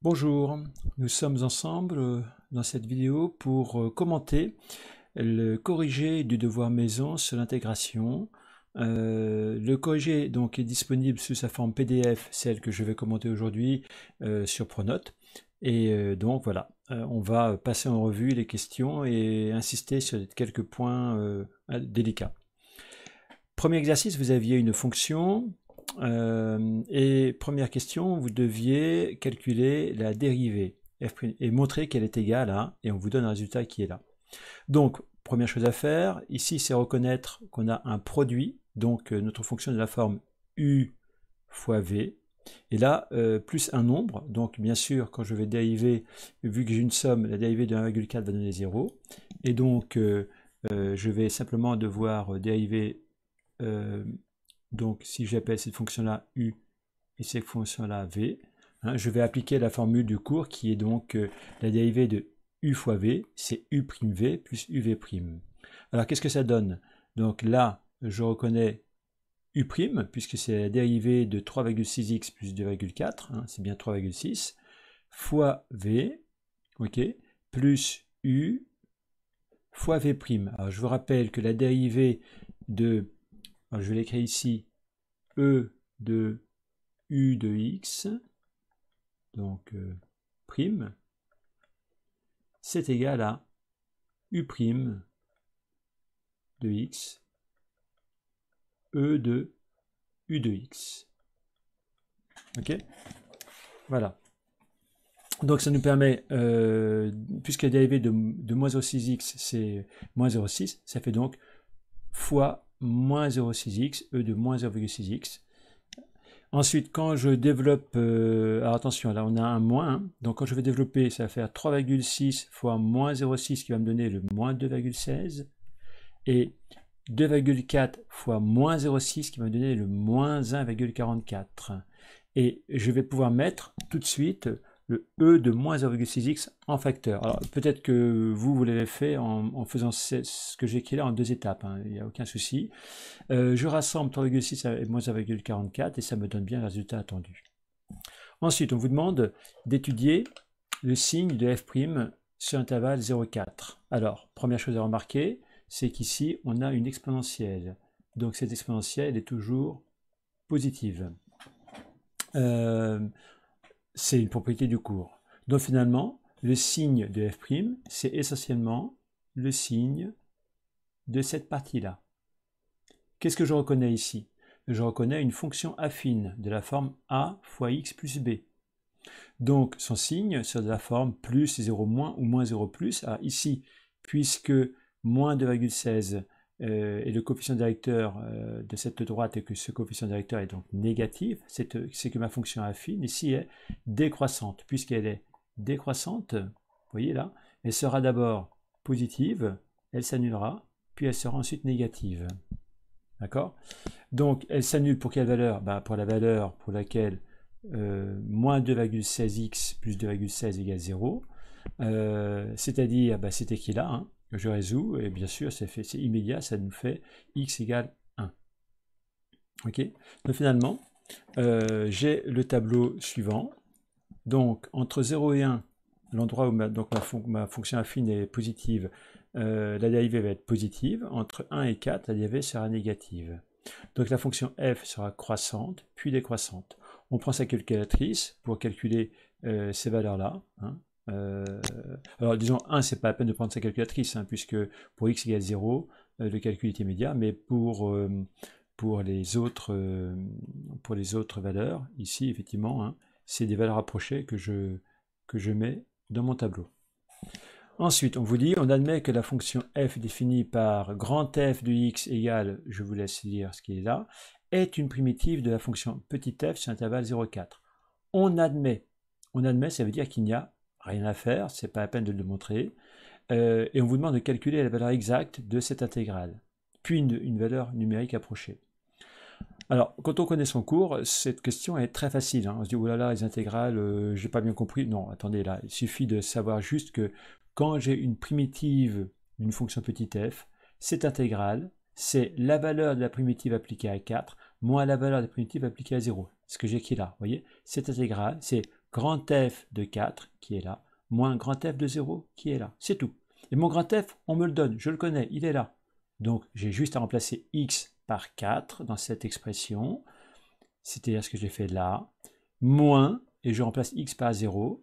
Bonjour, nous sommes ensemble dans cette vidéo pour commenter le corrigé du devoir maison sur l'intégration. Le corrigé donc est disponible sous sa forme PDF, celle que je vais commenter aujourd'hui sur Pronote. Et donc voilà, on va passer en revue les questions et insister sur quelques points délicats. Premier exercice, vous aviez une fonction. Et première question, vous deviez calculer la dérivée f' et montrer qu'elle est égale à, et on vous donne un résultat qui est là. Donc, première chose à faire, ici c'est reconnaître qu'on a un produit, donc notre fonction est de la forme u fois v, et là, plus un nombre, donc bien sûr, quand je vais dériver, vu que j'ai une somme, la dérivée de 1,4 va donner 0, et donc je vais simplement devoir dériver donc, si j'appelle cette fonction-là U et cette fonction-là V, hein, je vais appliquer la formule du cours qui est donc la dérivée de U fois V, c'est U'V plus UV'. Alors, qu'est-ce que ça donne? Donc là, je reconnais U', puisque c'est la dérivée de 3,6x plus 2,4, hein, c'est bien 3,6, fois V, ok, plus U fois V'. Alors, je vous rappelle que la dérivée de... Alors, je vais l'écrire ici, E de U de X, donc prime, c'est égal à U' de X, E de U de X. Ok? Voilà. Donc ça nous permet, puisque la dérivée de moins 0,6x, c'est moins 0,6, ça fait donc fois moins 0,6x, E de moins 0,6x. Ensuite, quand je développe, alors attention, là on a un moins, hein, donc quand je vais développer, ça va faire 3,6 fois moins 0,6 qui va me donner le moins 2,16, et 2,4 fois moins 0,6 qui va me donner le moins 1,44. Et je vais pouvoir mettre tout de suite le E de moins 0,6x en facteur. Alors peut-être que vous l'avez fait en faisant ce que j'ai écrit là en deux étapes, hein, il n'y a aucun souci. Je rassemble 3,6 et moins 1,44 et ça me donne bien le résultat attendu. Ensuite, on vous demande d'étudier le signe de f' sur l'intervalle 0,4. Alors, première chose à remarquer, c'est qu'ici, on a une exponentielle. Donc cette exponentielle est toujours positive. C'est une propriété du cours. Donc finalement, le signe de f', c'est essentiellement le signe de cette partie-là. Qu'est-ce que je reconnais ici? Je reconnais une fonction affine de la forme a fois x plus b. Donc son signe c'est de la forme plus 0 moins ou moins 0 plus. Alors ici, puisque moins 2,16 est le coefficient directeur de cette droite et que ce coefficient directeur est donc négatif, c'est que ma fonction affine ici est décroissante. Puisqu'elle est décroissante, vous voyez là, elle sera d'abord positive, elle s'annulera, puis elle sera ensuite négative. D'accord? Donc, elle s'annule pour quelle valeur? Pour la valeur pour laquelle moins 2,16x plus 2,16 égale 0. C'est-à-dire, c'est écrit là, hein, je résous, et bien sûr, c'est immédiat, ça nous fait x égale 1. Ok? Donc finalement, j'ai le tableau suivant. Donc, entre 0 et 1, l'endroit où ma fonction affine est positive, la dérivée va être positive. Entre 1 et 4, la dérivée sera négative. Donc la fonction f sera croissante, puis décroissante. On prend sa calculatrice pour calculer ces valeurs-là. Hein. Alors disons 1, c'est pas la peine de prendre sa calculatrice, hein, puisque pour x égale 0, le calcul est immédiat, mais pour les autres valeurs, ici effectivement, hein, c'est des valeurs approchées que je mets dans mon tableau. Ensuite, on vous dit, on admet que la fonction f définie par grand f de x égale, je vous laisse lire ce qui est là, est une primitive de la fonction petit f sur l'intervalle 0,4. On admet, ça veut dire qu'il n'y a rien à faire, c'est pas la peine de le démontrer, et on vous demande de calculer la valeur exacte de cette intégrale, puis une valeur numérique approchée. Alors, quand on connaît son cours, cette question est très facile. Hein. On se dit, oh là là, les intégrales, j'ai pas bien compris. Non, attendez, là, il suffit de savoir juste que quand j'ai une primitive d'une fonction petit f, cette intégrale, c'est la valeur de la primitive appliquée à 4 moins la valeur de la primitive appliquée à 0. Ce que j'ai écrit là, vous voyez? Cette intégrale, c'est grand F de 4 qui est là, moins grand F de 0 qui est là. C'est tout. Et mon grand F, on me le donne, je le connais, il est là. Donc j'ai juste à remplacer x par 4 dans cette expression, c'est-à-dire ce que j'ai fait là, moins, et je remplace x par 0.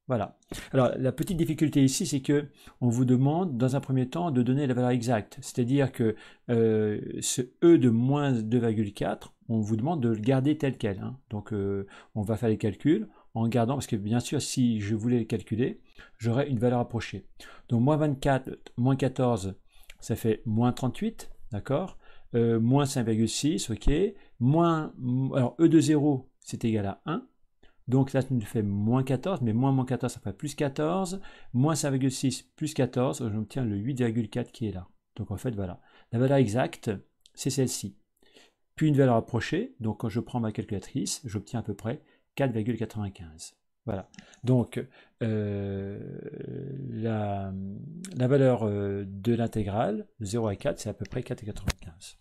Voilà. Alors, la petite difficulté ici, c'est que on vous demande, dans un premier temps, de donner la valeur exacte. C'est-à-dire que ce E de moins 2,4, on vous demande de le garder tel quel. Hein. Donc, on va faire les calculs en gardant, parce que bien sûr, si je voulais le calculer, j'aurais une valeur approchée. Donc, moins 24, moins 14, ça fait moins 38, d'accord, moins 5,6, ok. Alors, E de 0, c'est égal à 1. Donc là, ça nous fait moins 14, mais moins 14, ça fait plus 14. Moins 5,6 plus 14, j'obtiens le 8,4 qui est là. Donc en fait, voilà. La valeur exacte, c'est celle-ci. Puis une valeur approchée, donc quand je prends ma calculatrice, j'obtiens à peu près 4,95. Voilà. Donc la valeur de l'intégrale, de 0 à 4, c'est à peu près 4,95.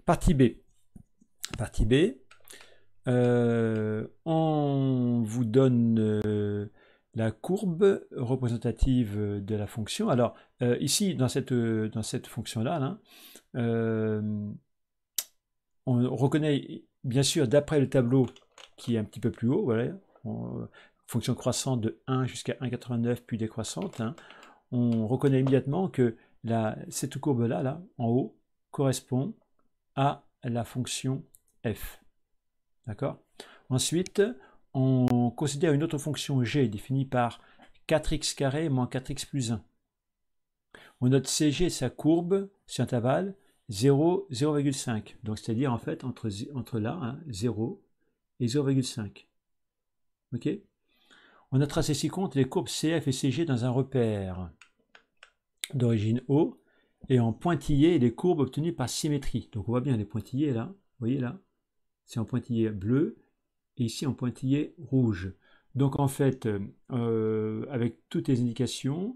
Partie B. Partie B. On vous donne la courbe représentative de la fonction. Alors ici, dans cette fonction-là, on reconnaît bien sûr d'après le tableau qui est un petit peu plus haut, voilà, fonction croissante de 1 jusqu'à 1,89 puis décroissante, hein, on reconnaît immédiatement que cette courbe-là, là, en haut, correspond à la fonction f. D'accord? Ensuite, on considère une autre fonction g définie par 4x carré moins 4x plus 1. On note CG sa courbe sur intervalle 0, 0,5. Donc c'est-à-dire en fait entre là, hein, 0 et 0,5. Ok? On notera ceci compte les courbes CF et CG dans un repère d'origine O et en pointillé les courbes obtenues par symétrie. Donc on voit bien les pointillés là, vous voyez là, c'est en pointillé bleu, et ici en pointillé rouge. Donc en fait, avec toutes les indications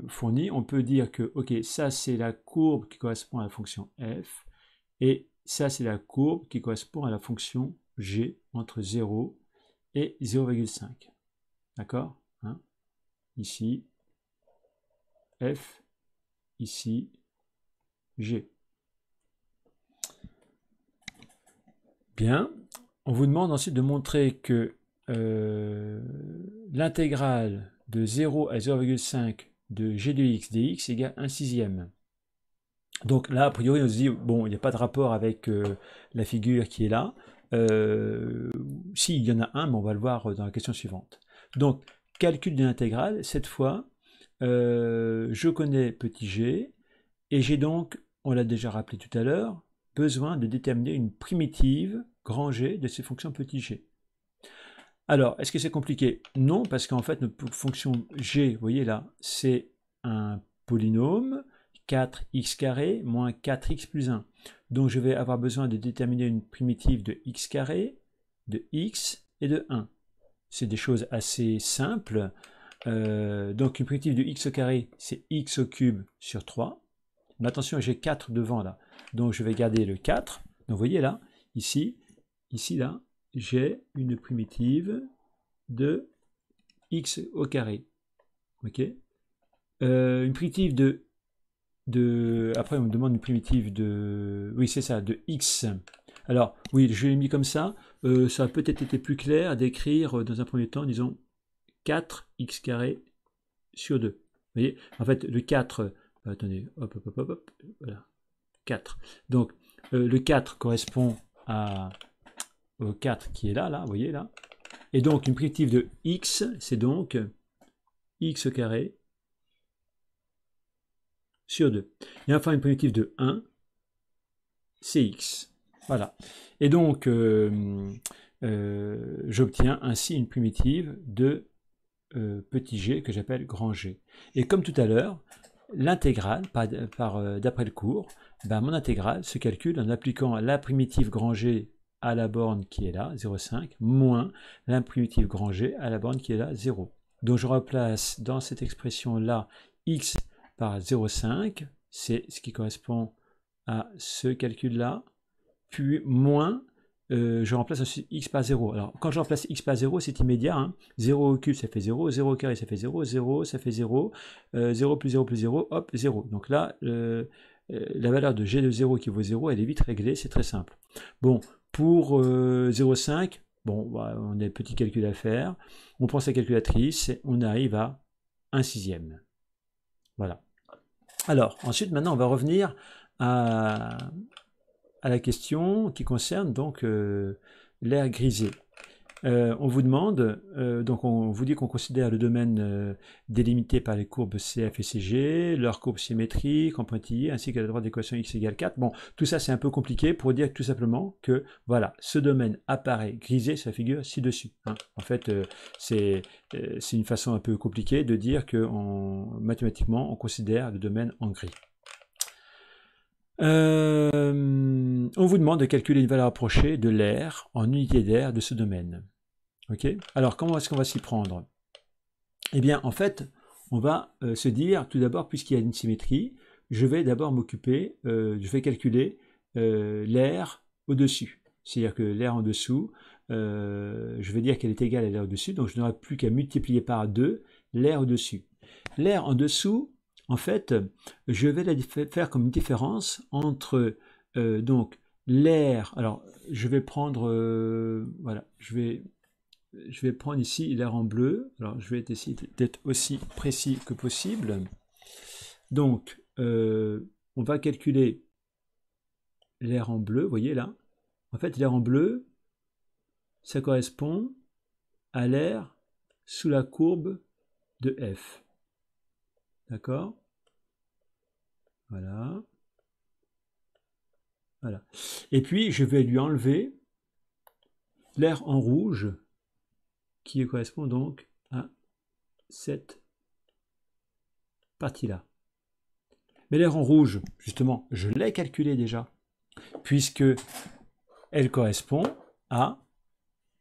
fournies, on peut dire que, ok, ça c'est la courbe qui correspond à la fonction f, et ça c'est la courbe qui correspond à la fonction g entre 0 et 0,5. D'accord, hein? Ici, f, ici, g. Bien, on vous demande ensuite de montrer que l'intégrale de 0 à 0,5 de g de x dx égale 1/6. Donc là, a priori, on se dit, bon, il n'y a pas de rapport avec la figure qui est là. Si, il y en a un, mais on va le voir dans la question suivante. Donc, calcul de l'intégrale, cette fois, je connais petit g, et j'ai donc, on l'a déjà rappelé tout à l'heure, besoin de déterminer une primitive grand G de ces fonctions petit g. Alors, est-ce que c'est compliqué? Non, parce qu'en fait, notre fonction g, vous voyez là, c'est un polynôme, 4x carré moins 4x plus 1. Donc, je vais avoir besoin de déterminer une primitive de x carré, de x et de 1. C'est des choses assez simples. Donc, une primitive de x au carré, c'est x au cube sur 3. Mais attention, j'ai 4 devant là. Donc, je vais garder le 4. Donc, vous voyez là, ici, là, j'ai une primitive de x au carré. Ok. Une primitive après on me demande une primitive de, oui c'est ça, de x. Alors oui, je l'ai mis comme ça. Ça a peut-être été plus clair d'écrire dans un premier temps, disons 4x carré sur 2. Vous voyez, en fait le 4, attendez, hop, voilà, 4. Donc le 4 correspond au 4 qui est là, vous voyez là. Et donc une primitive de x, c'est donc x au carré sur 2. Et enfin une primitive de 1, c'est x. Voilà. Et donc j'obtiens ainsi une primitive de petit g que j'appelle grand G. Et comme tout à l'heure, l'intégrale, d'après le cours, ben, mon intégrale se calcule en appliquant la primitive grand G à la borne qui est là, 0,5, moins la primitive grand G à la borne qui est là, 0. Donc je remplace dans cette expression-là x par 0,5, c'est ce qui correspond à ce calcul-là, puis moins je remplace ensuite x par 0. Alors, quand je remplace x par 0, c'est immédiat. Hein. 0 au cube, ça fait 0. 0 au carré, ça fait 0. 0, ça fait 0. 0 plus 0 plus 0, hop, 0. Donc là, la valeur de g de 0 qui vaut 0, elle est vite réglée, c'est très simple. Bon, pour 0,5, bon, bah, on a un petit calcul à faire. On prend sa calculatrice, et on arrive à 1/6. Voilà. Alors, ensuite, maintenant, on va revenir à la question qui concerne donc l'air grisé. On vous demande, donc on vous dit qu'on considère le domaine délimité par les courbes CF et CG, leurs courbes symétriques en pointillés, ainsi que la droite d'équation x égale 4. Bon, tout ça c'est un peu compliqué pour dire tout simplement que voilà, ce domaine apparaît grisé sur la figure ci-dessus. Hein. En fait, c'est une façon un peu compliquée de dire que mathématiquement on considère le domaine en gris. On vous demande de calculer une valeur approchée de l'air en unité d'air de ce domaine. Ok. Alors, comment est-ce qu'on va s'y prendre? Eh bien, en fait, on va se dire, tout d'abord, puisqu'il y a une symétrie, je vais d'abord m'occuper, je vais calculer l'air au-dessus. C'est-à-dire que l'air en dessous, je vais dire qu'elle est égale à l'air au-dessus, donc je n'aurai plus qu'à multiplier par 2 l'air au-dessus. L'air en dessous, en fait, je vais faire comme une différence entre donc l'air. Alors, je vais prendre, voilà, je vais prendre ici l'air en bleu. Alors, je vais essayer d'être aussi précis que possible. Donc, on va calculer l'air en bleu. Vous voyez là. En fait, l'air en bleu, ça correspond à l'air sous la courbe de F. D'accord? Voilà. Voilà. Et puis, je vais lui enlever l'air en rouge qui correspond donc à cette partie-là. Mais l'air en rouge, justement, je l'ai calculé déjà, puisque elle correspond à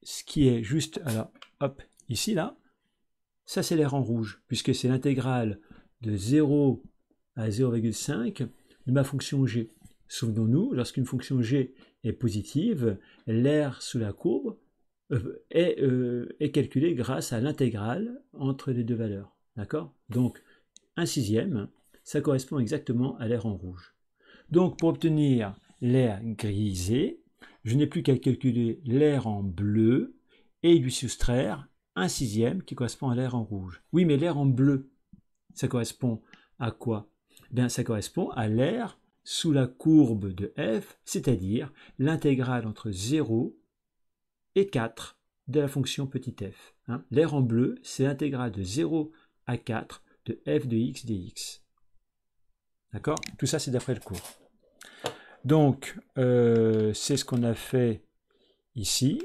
ce qui est juste, alors, hop, ici, là, ça c'est l'air en rouge, puisque c'est l'intégrale de 0 à 0,5 de ma fonction g. Souvenons-nous, lorsqu'une fonction g est positive, l'air sous la courbe est calculé grâce à l'intégrale entre les deux valeurs. D'accord? Donc, 1/6, ça correspond exactement à l'air en rouge. Donc, pour obtenir l'air grisé, je n'ai plus qu'à calculer l'air en bleu et lui soustraire 1/6 qui correspond à l'air en rouge. Oui, mais l'air en bleu, ça correspond à quoi? Bien, ça correspond à l'air sous la courbe de f, c'est-à-dire l'intégrale entre 0 et 4 de la fonction petit f. Hein. L'air en bleu, c'est l'intégrale de 0 à 4 de f de x dx. D'accord? Tout ça, c'est d'après le cours. Donc, c'est ce qu'on a fait ici.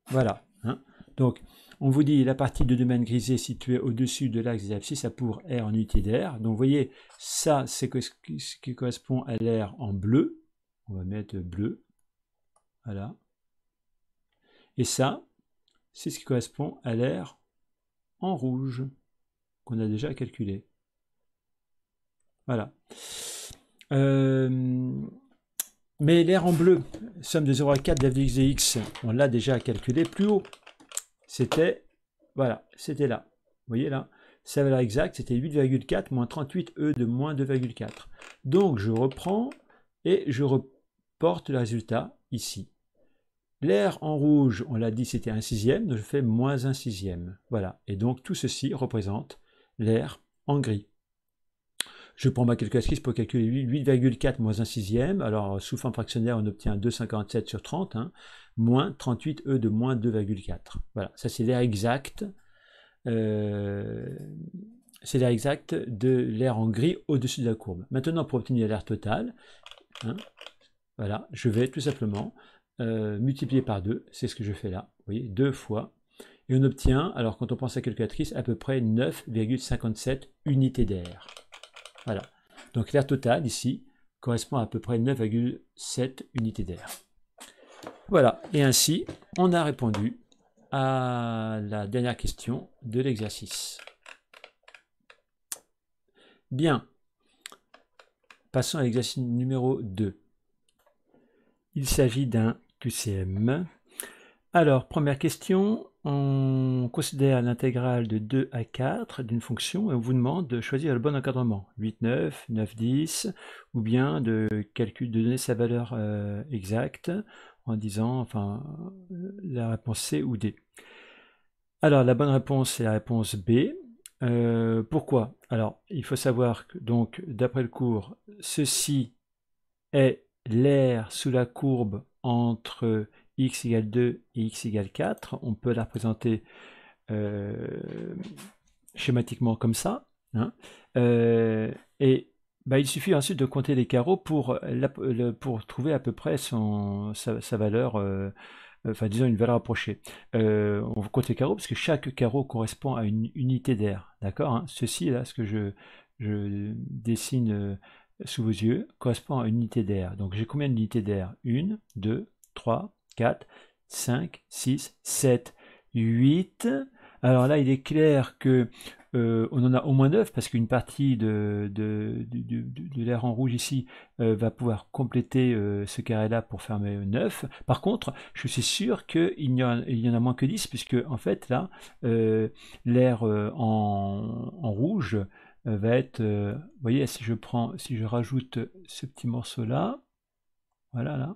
Voilà. Hein. Donc, on vous dit la partie de domaine grisé située au-dessus de l'axe des abscisses a pour R en unité d'air. Donc, vous voyez, ça, c'est ce qui correspond à l'air en bleu. On va mettre bleu. Voilà. Et ça, c'est ce qui correspond à l'air en rouge, qu'on a déjà calculé. Voilà. Mais l'air en bleu, somme de 0 à 4 de x dx, on l'a déjà calculé plus haut. C'était, voilà, c'était là. Vous voyez là, sa valeur exacte, c'était 8,4 moins 38 E de moins 2,4. Donc je reprends et je reporte le résultat ici. L'air en rouge, on l'a dit, c'était 1/6, donc je fais moins 1/6. Voilà, et donc tout ceci représente l'air en gris. Je prends ma calculatrice pour calculer 8,4 moins 1/6. Alors, sous forme fractionnaire, on obtient 2,57 sur 30, hein, moins 38 E de moins 2,4. Voilà, ça c'est l'air exact. C'est l'air exact de l'air en gris au-dessus de la courbe. Maintenant, pour obtenir l'air total, hein, voilà, je vais tout simplement multiplier par 2. C'est ce que je fais là. Vous voyez, 2 fois. Et on obtient, alors quand on pense à la calculatrice, à peu près 9,57 unités d'air. Voilà. Donc l'air total ici correspond à peu près 9,7 unités d'air. Voilà. Et ainsi, on a répondu à la dernière question de l'exercice. Bien. Passons à l'exercice numéro 2. Il s'agit d'un QCM. Alors, première question, on considère l'intégrale de 2 à 4 d'une fonction et on vous demande de choisir le bon encadrement, 8, 9, 9, 10, ou bien de donner sa valeur exacte en disant, enfin, la réponse C ou D. Alors, la bonne réponse, c'est la réponse B. Pourquoi? Alors, il faut savoir que, donc, d'après le cours, ceci est l'aire sous la courbe entre x égale 2 et x égale 4. On peut la représenter schématiquement comme ça. Hein. Et bah, il suffit ensuite de compter les carreaux pour trouver à peu près sa valeur, enfin disons une valeur approchée. On compte les carreaux parce que chaque carreau correspond à une unité d'aire. D'accord, hein. Ceci là, ce que je dessine sous vos yeux, correspond à une unité d'air. Donc j'ai combien d'unités d'air? 1, 2, 3, 4, 5, 6, 7, 8. Alors là, il est clair que on en a au moins 9 parce qu'une partie de l'air en rouge ici va pouvoir compléter ce carré-là pour fermer 9. Par contre, je suis sûr qu'il y en a moins que 10 puisque en fait là, l'air en rouge va être, vous voyez, si je rajoute ce petit morceau-là, voilà là,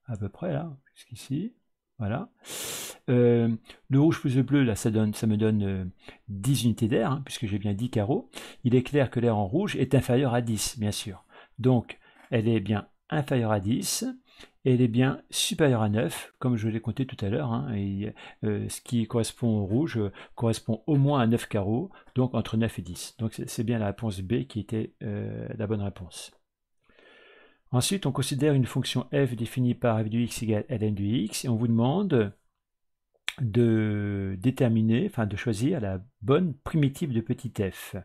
à peu près là, jusqu'ici. Voilà. Le rouge plus le bleu, là, ça me donne 10 unités d'air, hein, puisque j'ai bien 10 carreaux. Il est clair que l'air en rouge est inférieur à 10, bien sûr. Donc, elle est bien inférieure à 10, et elle est bien supérieure à 9, comme je l'ai compté tout à l'heure. Hein, ce qui correspond au rouge correspond au moins à 9 carreaux, donc entre 9 et 10. Donc, c'est bien la réponse B qui était la bonne réponse. Ensuite, on considère une fonction f définie par f de x égale ln de x, et on vous demande de déterminer, enfin de choisir la bonne primitive de petit f.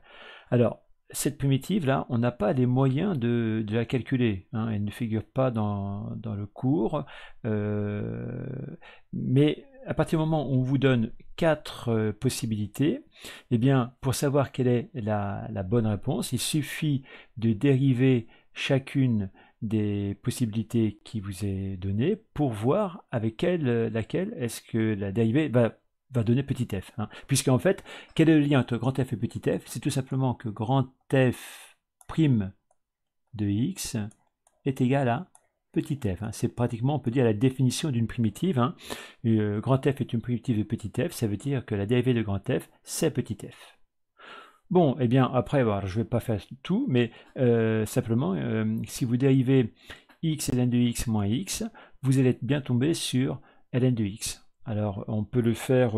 Alors, cette primitive-là, on n'a pas les moyens de la calculer. Hein, elle ne figure pas dans le cours. Mais à partir du moment où on vous donne 4 possibilités, eh bien, pour savoir quelle est la bonne réponse, il suffit de dériver chacune des possibilités qui vous est donnée pour voir avec laquelle est-ce que la dérivée va donner petit f. Hein. Puisqu'en fait, quel est le lien entre grand f et petit f? C'est tout simplement que grand f' de x est égal à petit f. Hein. C'est pratiquement, on peut dire, la définition d'une primitive. Hein. Grand f est une primitive de petit f, ça veut dire que la dérivée de grand f, c'est petit f. Bon, eh bien, après, bon, je ne vais pas faire tout, mais simplement, si vous dérivez x ln de x moins x, vous allez bien tomber sur ln de x. Alors, on peut le faire,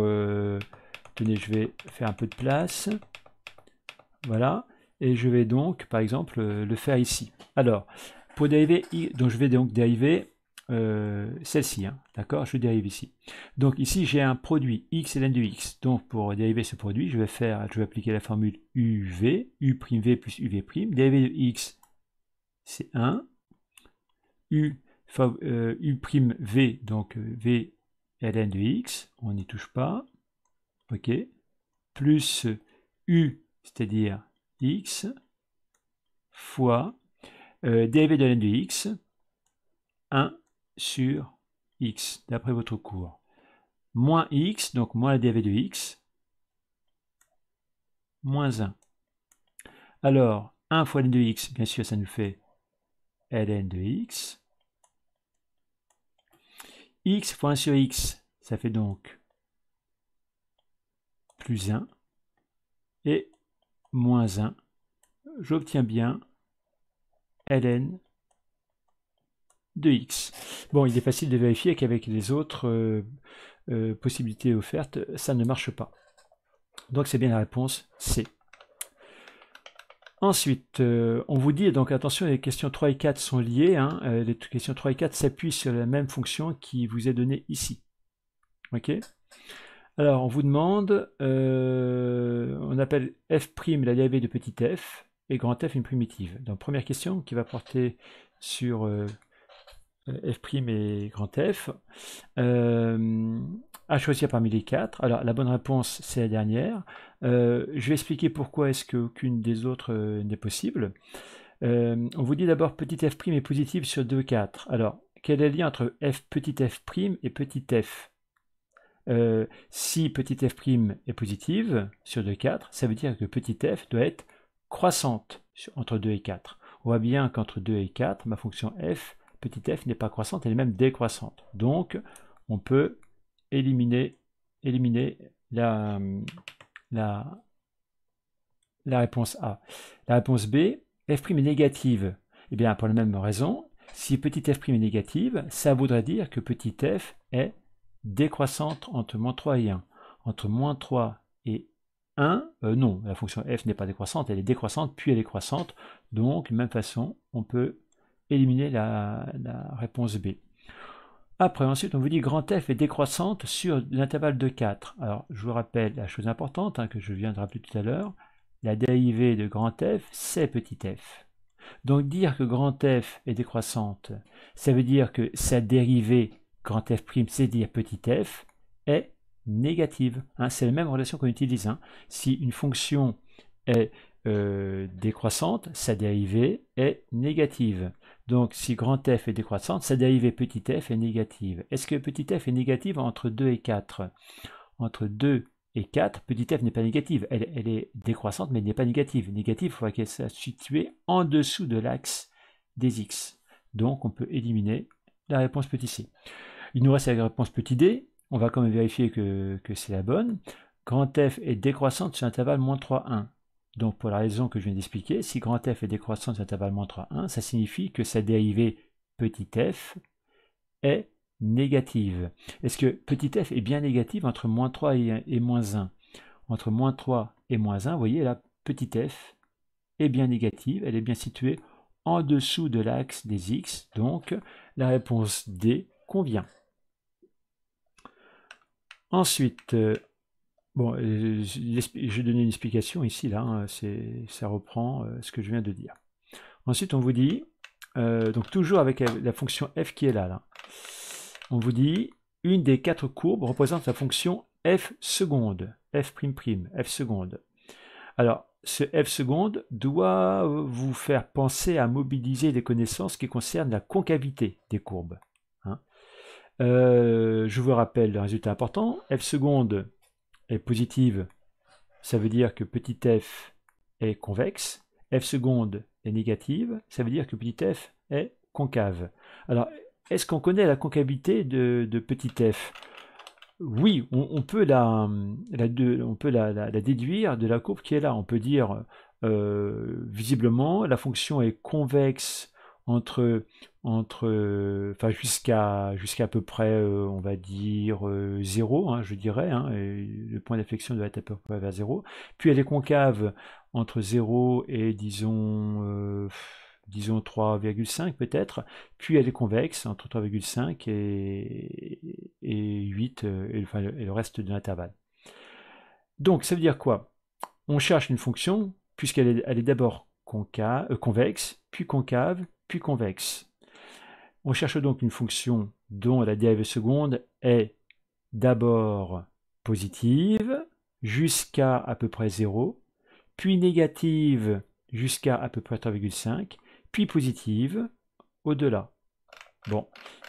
tenez, je vais faire un peu de place, voilà, et je vais donc, par exemple, le faire ici. Alors, pour dériver, donc je vais donc dériver celle-ci, hein, d'accord, je dérive ici. Donc ici j'ai un produit x ln de x, donc pour dériver ce produit, je vais appliquer la formule uv, u'v plus uv', dérivé de x c'est 1, u'v, donc v ln de x, on n'y touche pas, ok, plus u, c'est-à-dire x, fois dérivé de ln de x, 1 sur x, d'après votre cours. Moins x, donc moins la dérivée de x, moins 1. Alors, 1 fois ln de x, bien sûr, ça nous fait ln de x. X fois 1 sur x, ça fait donc plus 1. Et moins 1, j'obtiens bien ln de x. Bon, il est facile de vérifier qu'avec les autres possibilités offertes, ça ne marche pas. Donc c'est bien la réponse C. Ensuite, on vous dit, donc attention, les questions 3 et 4 sont liées. Hein, les questions 3 et 4 s'appuient sur la même fonction qui vous est donnée ici. Ok. Alors, on vous demande, on appelle f' la dérivée de petit f et grand f une primitive. Donc, première question qui va porter sur f' et grand f. À choisir parmi les 4. Alors, la bonne réponse, c'est la dernière. Je vais expliquer pourquoi est-ce qu'aucune des autres n'est possible. On vous dit d'abord petit f' est positive sur 2, 4. Alors, quel est le lien entre petit f' et petit f? Si petit f' est positive sur 2 et 4, ça veut dire que petit f doit être croissante entre 2 et 4. On voit bien qu'entre 2 et 4, ma fonction f, petit f n'est pas croissante, elle est même décroissante. Donc, on peut éliminer la réponse A. La réponse B, f' est négative. Eh bien, pour la même raison, si petit f' est négative, ça voudrait dire que petit f est décroissante entre moins 3 et 1. Entre moins 3 et 1, non, la fonction f n'est pas décroissante, elle est décroissante, puis elle est croissante. Donc, de même façon, on peut éliminer la réponse B. Après, ensuite, on vous dit grand f est décroissante sur l'intervalle de 4. Alors, je vous rappelle la chose importante que je viens de rappeler tout à l'heure. La dérivée de grand f, c'est petit f. Donc, dire que grand f est décroissante, ça veut dire que sa dérivée grand f', c'est-à-dire petit f, est négative. C'est la même relation qu'on utilise. Si une fonction est décroissante, sa dérivée est négative. Donc, si grand f est décroissante, sa dérivée petit f est négative. Est-ce que petit f est négative entre 2 et 4? Entre 2 et 4, petit f n'est pas négative. Elle est décroissante, mais elle n'est pas négative. Négative, il faudra qu'elle soit située en dessous de l'axe des x. Donc, on peut éliminer la réponse petit c. Il nous reste la réponse petit d. On va quand même vérifier que c'est la bonne. Grand f est décroissante sur l'intervalle moins 3, 1. Donc, pour la raison que je viens d'expliquer, si grand f est décroissant sur l'intervalle moins 3, 1, ça signifie que sa dérivée petit f est négative. Est-ce que petit f est bien négative entre moins 3 et moins 1? Entre moins 3 et moins 1, vous voyez là, petit f est bien négative, elle est bien située en dessous de l'axe des x, donc la réponse D convient. Ensuite, bon, je donné une explication ici, là, ça reprend ce que je viens de dire. Ensuite, on vous dit, donc toujours avec la fonction f qui est là, on vous dit, une des 4 courbes représente la fonction f seconde, f', f seconde. Alors, ce f seconde doit vous faire penser à mobiliser des connaissances qui concernent la concavité des courbes. Je vous rappelle le résultat important, f seconde est positive, ça veut dire que petit f est convexe, f seconde est négative, ça veut dire que petit f est concave. Alors, est-ce qu'on connaît la concavité de petit f? Oui, on peut la déduire de la courbe qui est là. On peut dire, visiblement, la fonction est convexe jusqu'à à peu près, on va dire, 0, je dirais, et le point d'inflexion doit être à peu près vers 0. Puis elle est concave entre 0 et, disons 3,5 peut-être, puis elle est convexe entre 3,5 et 8 et le reste de l'intervalle. Donc ça veut dire quoi? On cherche une fonction puisqu'elle est d'abord convexe, puis concave, puis convexe. On cherche donc une fonction dont la dérivée seconde est d'abord positive jusqu'à à peu près 0, puis négative jusqu'à à peu près 3,5, puis positive au-delà. Bon,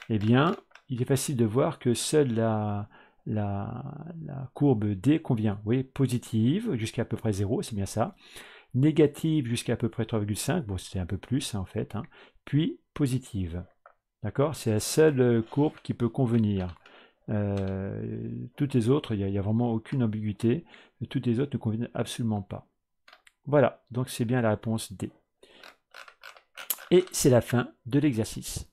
eh bien, il est facile de voir que seule la courbe D convient. Vous voyez, positive jusqu'à à peu près 0, c'est bien ça. Négative jusqu'à à peu près 3,5, bon, c'est un peu plus en fait, puis positive. D'accord? C'est la seule courbe qui peut convenir. Toutes les autres, il n'y a vraiment aucune ambiguïté. Toutes les autres ne conviennent absolument pas. Voilà, donc c'est bien la réponse D. Et c'est la fin de l'exercice.